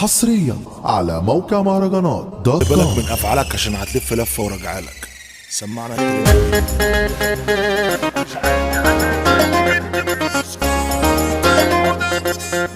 حصريا على موقع مهرجانات دوت بالك كوم. من افعالك عشان هتلف لفه وراجعلك. سمعنا التليفون.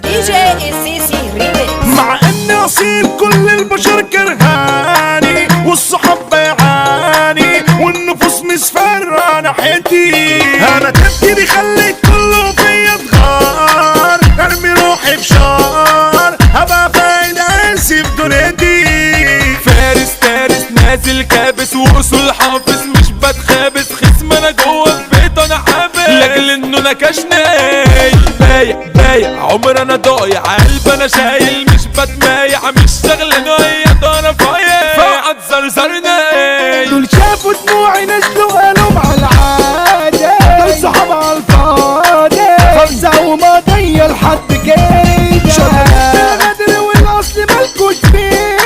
دي جي السيسي ريميكس. مع اني اصيل كل البشر كرهاني والصحاب بيعاني والنفوس مسفرة ناحيتي، انا تفكيري خليت كله فيا اتغار، ارمي روحي بشار هبقى فايد انسي في دنيتي. فارس نازل كابس واصول حافظ مش بتخابس، خصم انا جوه البيت انا حابس لاجل انه نكشني بايع عمر انا ضايع قلب انا شايل مش بتمايع مش شغل نوية انا فايع فقعد زرزرني دول شافوا دموعي نزلوا قالوا على العادة، دول صحاب على الفاضي خمسة وما ضيع لحد كده. شغل الغدر والاصل مالكوش فيه،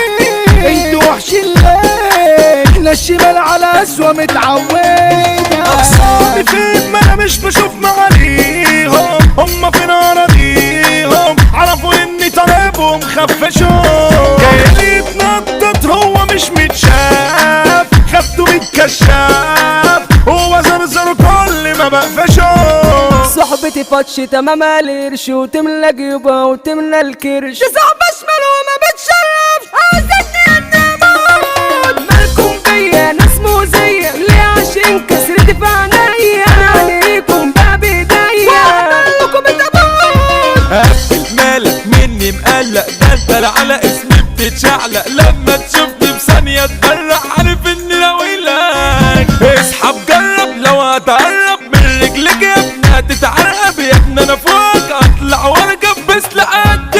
انتوا وحشين ليه؟ احنا الشمال على اسوأ متعودة. اقصاني فين ما انا مش بشوف معانيهم، هم فين اراضيهم عرفوا اني طالبهم خفشوا، جاي يتنطط هو مش متشاف، خدته بالكشاف هو زرزر كل ما بقفشوا. صحبتي فتش تمام القرش وتملى جيوبها وتملى الكرش، صاحبة شمال وما بتشرف عايزتني اني اموت. مالكم بيا ناس مؤذية ليه؟ عشان كسرتي في عينيا انا عليكم باب ايديا وعملكم بتموت. قفل مالك مني مقلق، ده انت على اسمي بتتشعلق، لما تشوفني بثانية تبرق عارف اني لويلك. اسحب جرب لو هتقرب من رجلك يا ابني هتتعرقب، يا ابني انا فوق اطلع واركب بس لقدلك.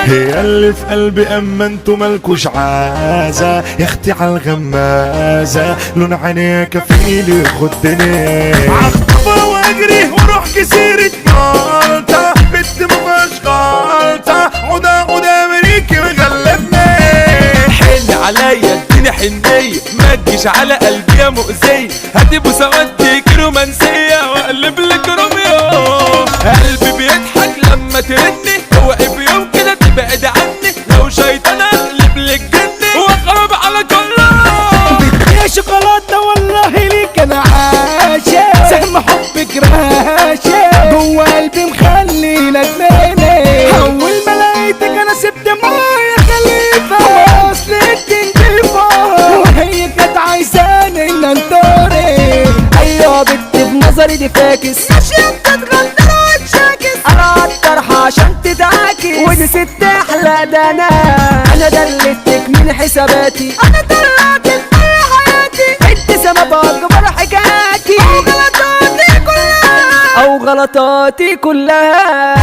هي اللي في قلبي اما انتوا مالكوش عازة يا اختي عالغمازة، لون عينيك كفيلي خدني عخطفة واجري واروح جزيرة مالطا، بنت مفيهاش غلطة عدا امريكي مغلبني. حن عليا اديني حنية ما تجيش على قلبي يا مؤذية، هاتي بوسة واديك رومانسية واقلب لك روميو. قلبي بيضحك لما ترني، اوعي في يوم كده تبعد عني، لو شيطان اقلب لك جني واخرب على كله. يا شوكولاتة والله ليك انا عاشق، سهم حبك راشق جوه قلبي مخلي ندماني، اول ما لقيتك انا سبت معايا خليفة اصل انت نضيفة وهي كانت عايزاني ان انطري. ايوه بنت بنظري دي فاكس ماشية بتتغدر وتشاكس، انا الطرحة عشان تدعاكس ودي ست احلى ده انا دلتك من حساباتي، انا طلعت كل حياتي انت سبب اكبر حكاياتي او غلطاتي كلها.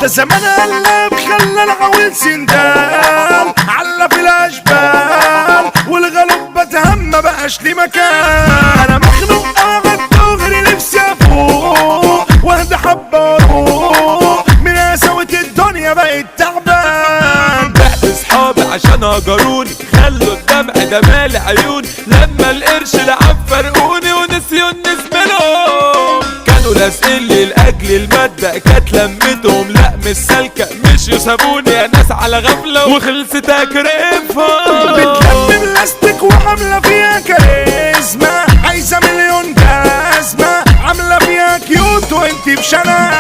ده زمان قلب خلى العويل سندال على في الاشبال، والغلب بتهم ما بقاش لي مكان، انا مخنوق قاعد دغري نفسي افوق واهدى حبه واروق من قساوة الدنيا بقيت تعبان. بعت اصحابي عشان هجروني خلوا الدمع ده مال عيوني، لما القرش لعب فرقوني ونسيوا النسبة لهم، كانوا لازقين لي لاجل المادة كانت لمتهم لا مش سالكة، مش يسابوني يا ناس على غفلة وخلصت اكرفها. بتلم بلاستيك وعاملة فيها كاريزما، عايزة مليون جزمة عاملة فيها كيوت وانتي بشنة،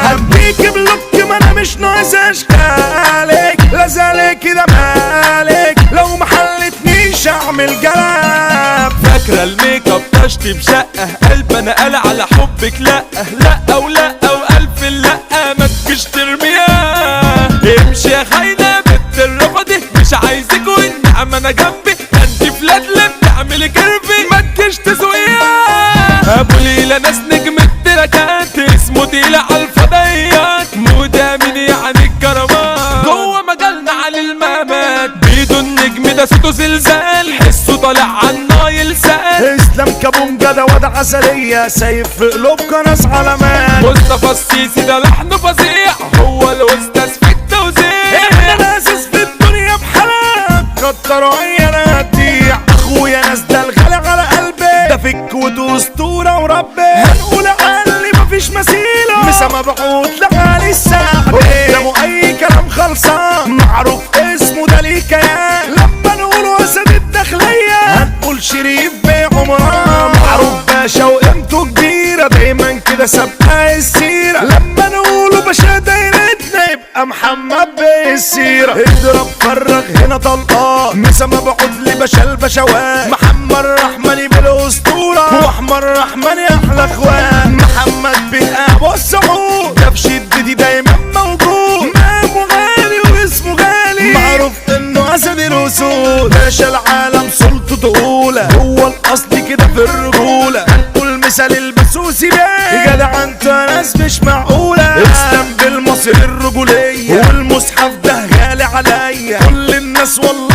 هديك بلوك ما انا مش ناقص اشكالك، لا زالك كده مالك لو ما حلتنيش اعمل جلاب. فاكرة الميك اب طشتي بشقة قلب انا قال على حبك لا ولا والف لا ما تجيش ترميها، امشي يا خاينة بنت الرفضي مش عايزك والنعم انا جنبي، انت فلات اللي بتعملي كرفي ما تجيش تسويها. ابو ليلى ناس نجم التراكات اسمه تقيل على الفضيات، مودا مين يعني الكرامات جوه مجالنا على الممات، بيدو النجم ده صوته زلزال حسه طالع عالنايل سال. اسلام كابونجا ده واد عسلية سايب في قلوبكوا ناس علامات، مصطفى السيسي ده لحنه فظيع هو الاستاذ في التوزيع، احنا ناسس في الدنيا بحالات كتروا عيانا تضيع، اخويا ناس ده الغالي على قلبي ده فك اسطورة وربي، هنقول اقل مفيش مثيله مسا مبعوث لغالي الساعة قدامه اي كلام كده سابقة السيرة، لما نقوله باشا دايرتنا يبقى محمد بالسيرة. اضرب فرغ هنا طلقات مسا مبعوث لباشا البشوات، محمد رحمن بالاسطورة واحمد رحمن يا احلى اخوان. محمد بن ابو السعود ده في شدتي دايما موجود، مقامه غالي واسمه غالي، معروف انه اسد الاسود، باشا العالم سلطته تقولة، هو الاصل كده في الرجولة، هنقول مثال البسوسي بيه جدع انت ناس مش معقولة. اسلام بالمصري الرجولية والمصحف ده غالي عليا، كل الناس والله